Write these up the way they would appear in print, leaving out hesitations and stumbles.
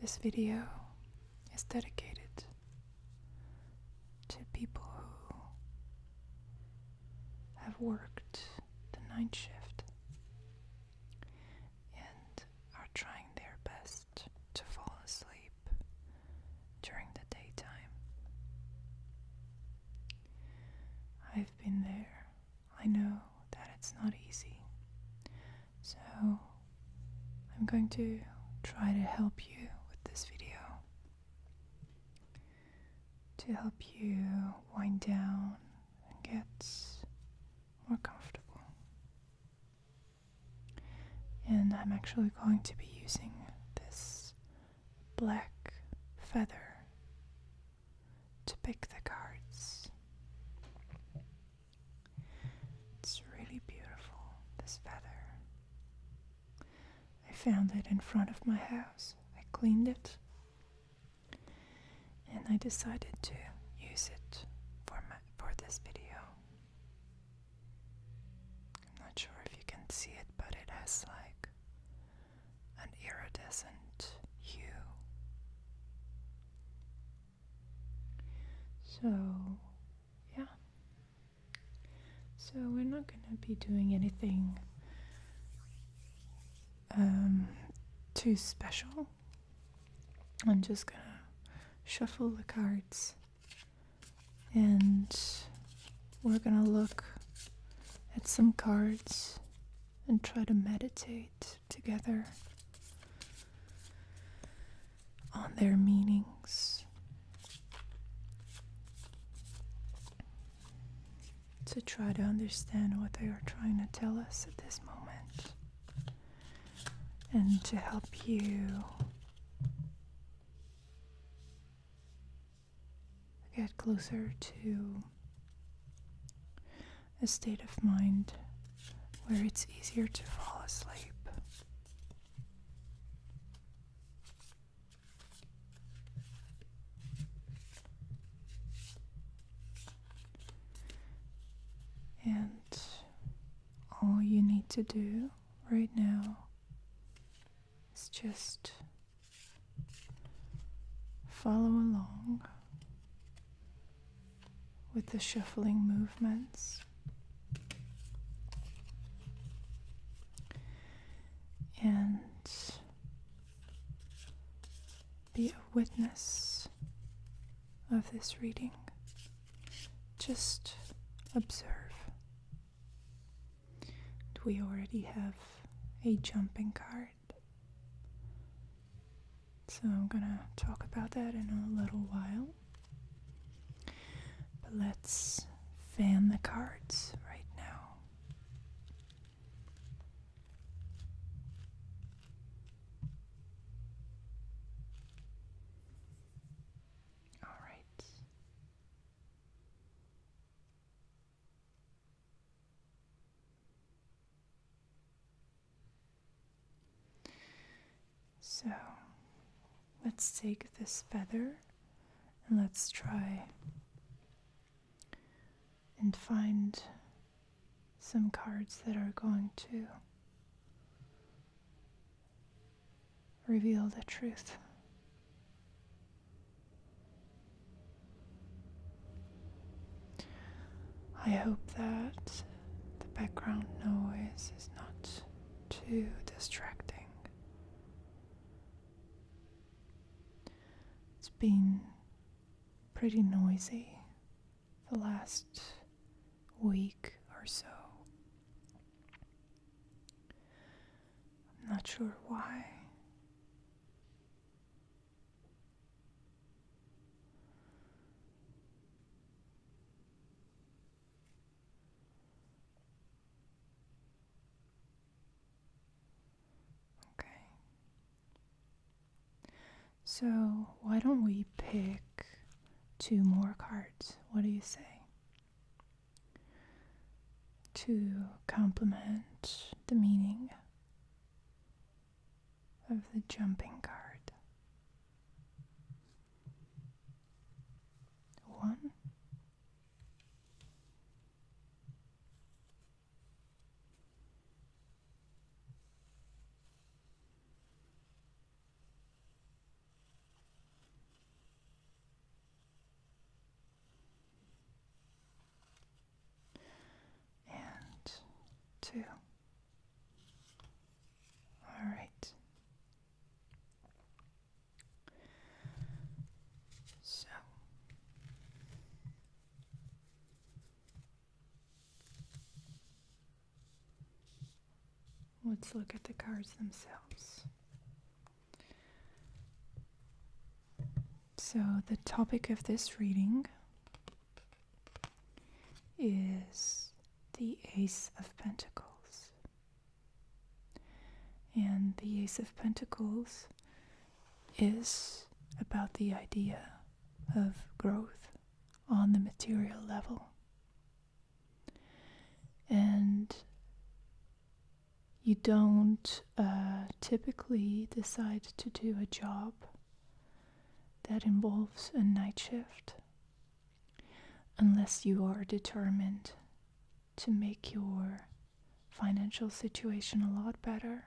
This video is dedicated to people who have worked the night shift and are trying their best to fall asleep during the daytime. I've been there. I know that it's not easy. So I'm going to try to help you with this video to help you wind down and get more comfortable. And I'm actually going to be using this black feather to pick the cards. It's really beautiful, this feather. I found it in front of my house. I cleaned it and I decided to use it for this video. I'm not sure if you can see it, but it has like an iridescent hue. So, yeah. So we're not going to be doing anything too special. I'm just going to shuffle the cards and we're going to look at some cards and try to meditate together on their meanings, to try to understand what they are trying to tell us at this moment, and to help you get closer to a state of mind where it's easier to fall asleep. And all you need to do right now is just follow along with the shuffling movements and be a witness of this reading. Just observe. We already have a jumping card, so I'm gonna talk about that in a little while. But let's fan the cards right now. All right. So let's take this feather and let's try and find some cards that are going to reveal the truth. I hope that the background noise is not too distracting. It's been pretty noisy the last week or so. I'm not sure why. Okay. So why don't we pick 2 more cards? What do you say? To complement the meaning of the jumping card. 1, let's look at the cards themselves. So, the topic of this reading is the Ace of Pentacles. And the Ace of Pentacles is about the idea of growth on the material level. And you don't typically decide to do a job that involves a night shift unless you are determined to make your financial situation a lot better,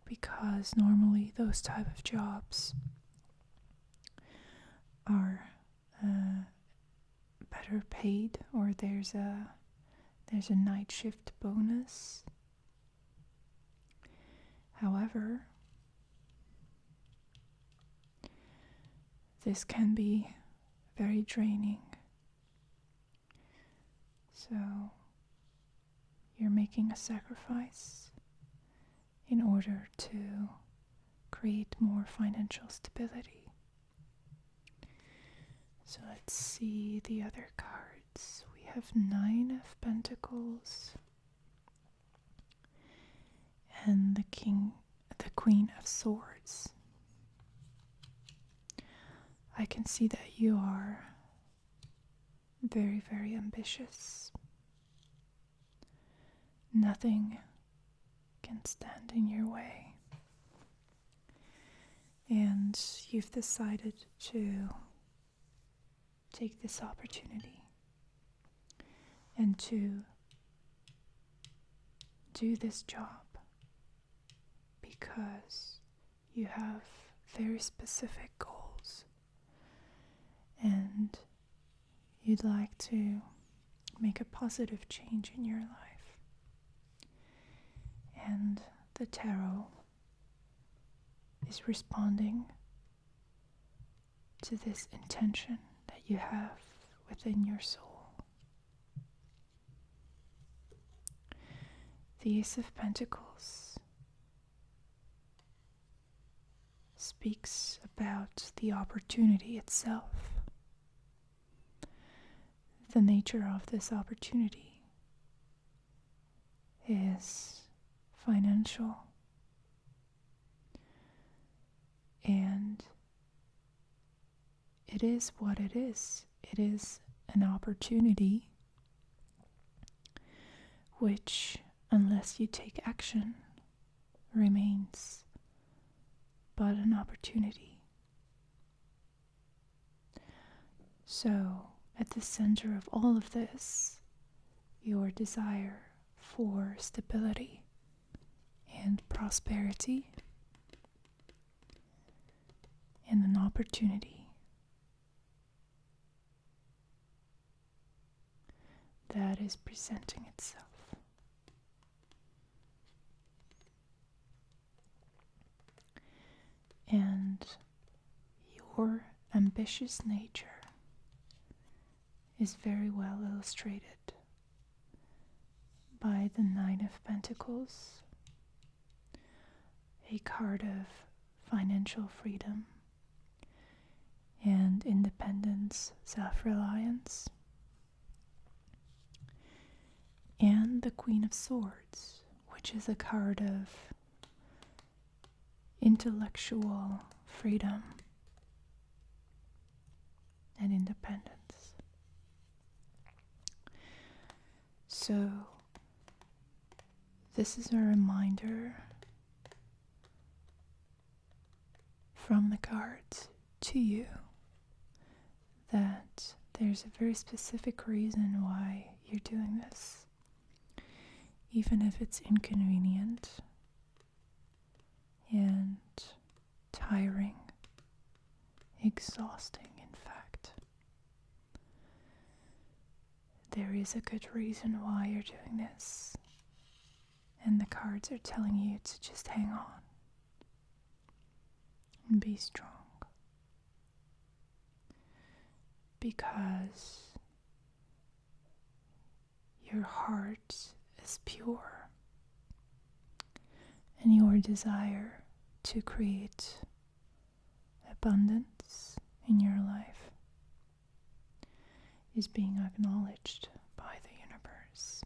because normally those type of jobs are better paid, or there's a night shift bonus. However, this can be very draining. So you're making a sacrifice in order to create more financial stability. So let's see the other cards. We have 9 of Pentacles and the Queen of Swords. I can see that you are very, very ambitious. Nothing can stand in your way. And you've decided to take this opportunity and to do this job because you have very specific goals and you'd like to make a positive change in your life. And the tarot is responding to this intention that you have within your soul. The Ace of Pentacles speaks about the opportunity itself. The nature of this opportunity is financial, and it is what it is. It is an opportunity which, unless you take action, remains but an opportunity. So, at the center of all of this, your desire for stability and prosperity and an opportunity that is presenting itself. And your ambitious nature is very well illustrated by the 9 of Pentacles, a card of financial freedom and independence, self-reliance, and the Queen of Swords, which is a card of intellectual freedom and independence. So, this is a reminder from the cards to you that there's a very specific reason why you're doing this, even if it's inconvenient and tiring, exhausting, in fact. There is a good reason why you're doing this, and the cards are telling you to just hang on and be strong, because your heart is pure and your desire to create abundance in your life is being acknowledged by the universe.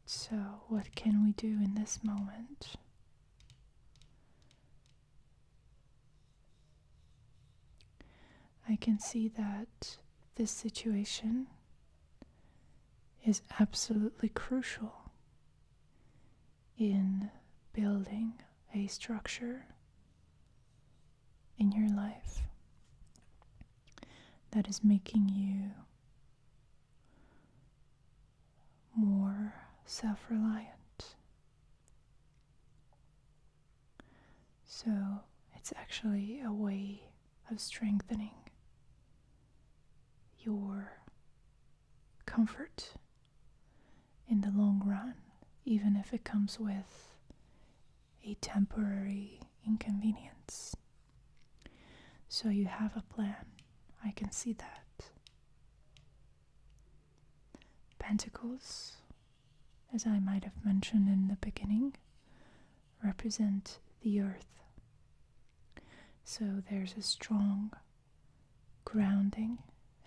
So, what can we do in this moment? I can see that this situation is absolutely crucial in building a structure in your life that is making you more self-reliant. So it's actually a way of strengthening your comfort in the long run, even if it comes with a temporary inconvenience. So you have a plan. I can see that. Pentacles, as I might have mentioned in the beginning, represent the earth. So there's a strong grounding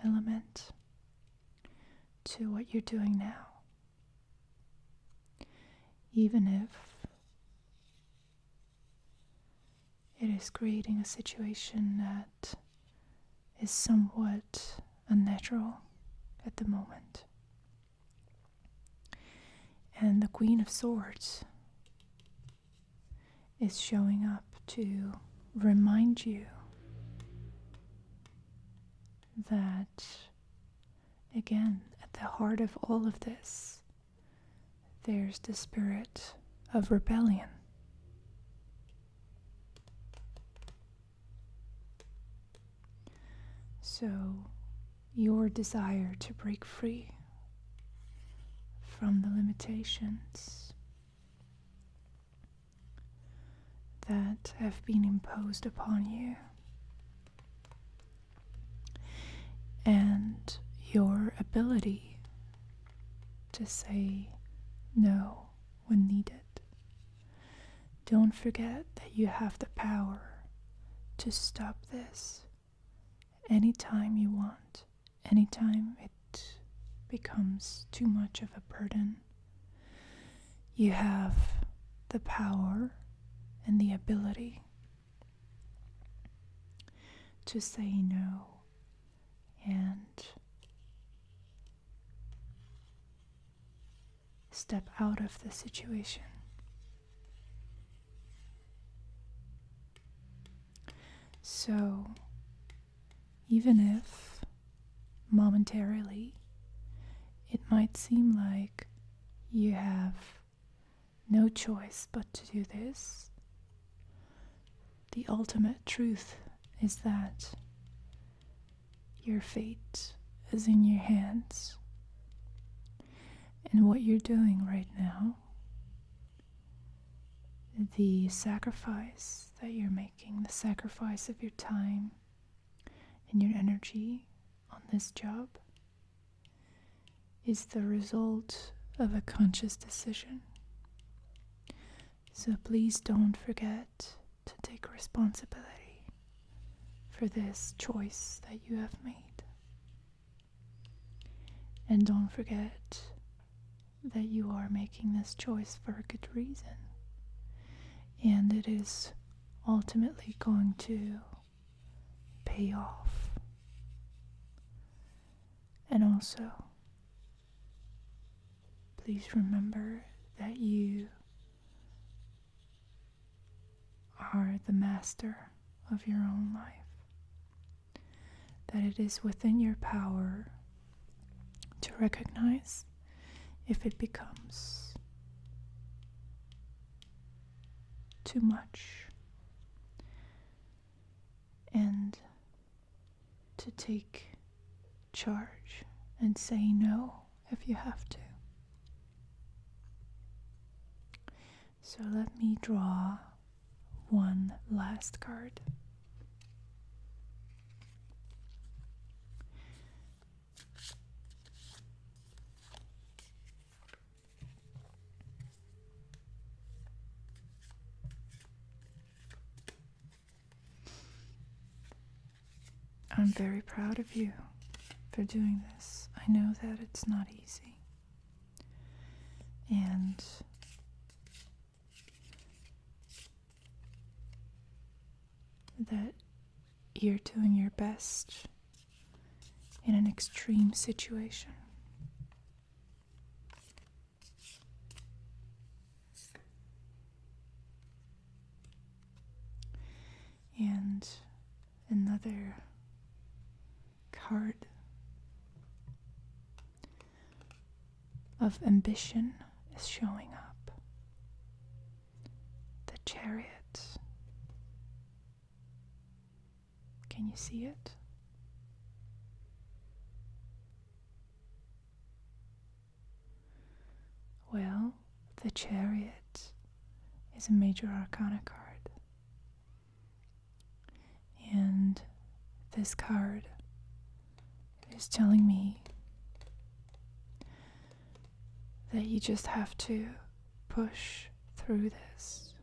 element to what you're doing now. Even if it is creating a situation that is somewhat unnatural at the moment. And the Queen of Swords is showing up to remind you that, again, at the heart of all of this, there's the spirit of rebellion. So, your desire to break free from the limitations that have been imposed upon you, and your ability to say no when needed. Don't forget that you have the power to stop this anytime you want, anytime it becomes too much of a burden. You have the power and the ability to say no and step out of the situation. So, even if momentarily it might seem like you have no choice but to do this, the ultimate truth is that your fate is in your hands. And what you're doing right now, the sacrifice that you're making, the sacrifice of your time and your energy on this job, is the result of a conscious decision. So please don't forget to take responsibility for this choice that you have made. And don't forget that you are making this choice for a good reason. And it is ultimately going to pay off. And also, please remember that you are the master of your own life. That it is within your power to recognize if it becomes too much, and to take charge and say no if you have to. So let me draw one last card. I'm very proud of you for doing this. I know that it's not easy. And that you're doing your best in an extreme situation. And another card of ambition is showing up. The Chariot. Can you see it? Well, the Chariot is a major arcana card. And this card is telling me that you just have to push through this,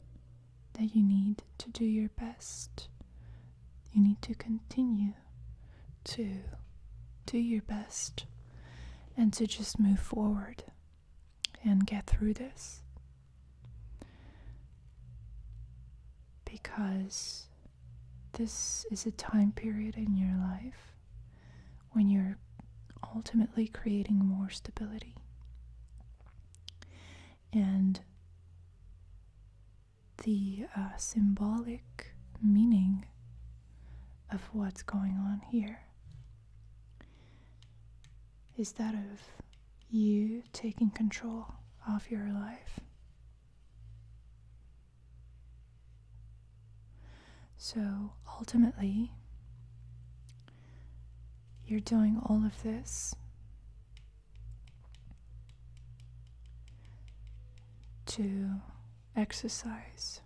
that you need to do your best. You need to continue to do your best and to just move forward and get through this. Because this is a time period in your life when you're ultimately creating more stability. And the symbolic meaning of what's going on here is that of you taking control of your life. So ultimately, you're doing all of this to exercise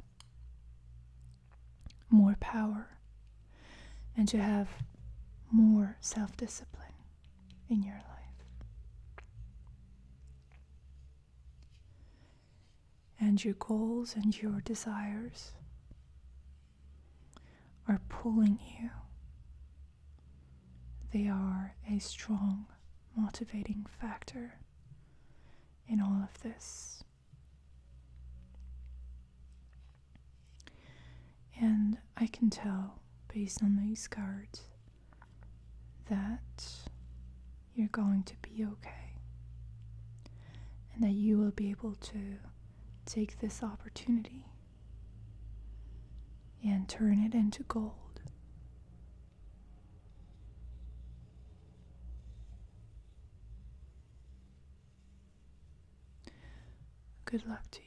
more power and to have more self-discipline in your life. And your goals and your desires are pulling you. They are a strong motivating factor in all of this. And I can tell, based on these cards, that you're going to be okay. And that you will be able to take this opportunity and turn it into gold. Good luck to you.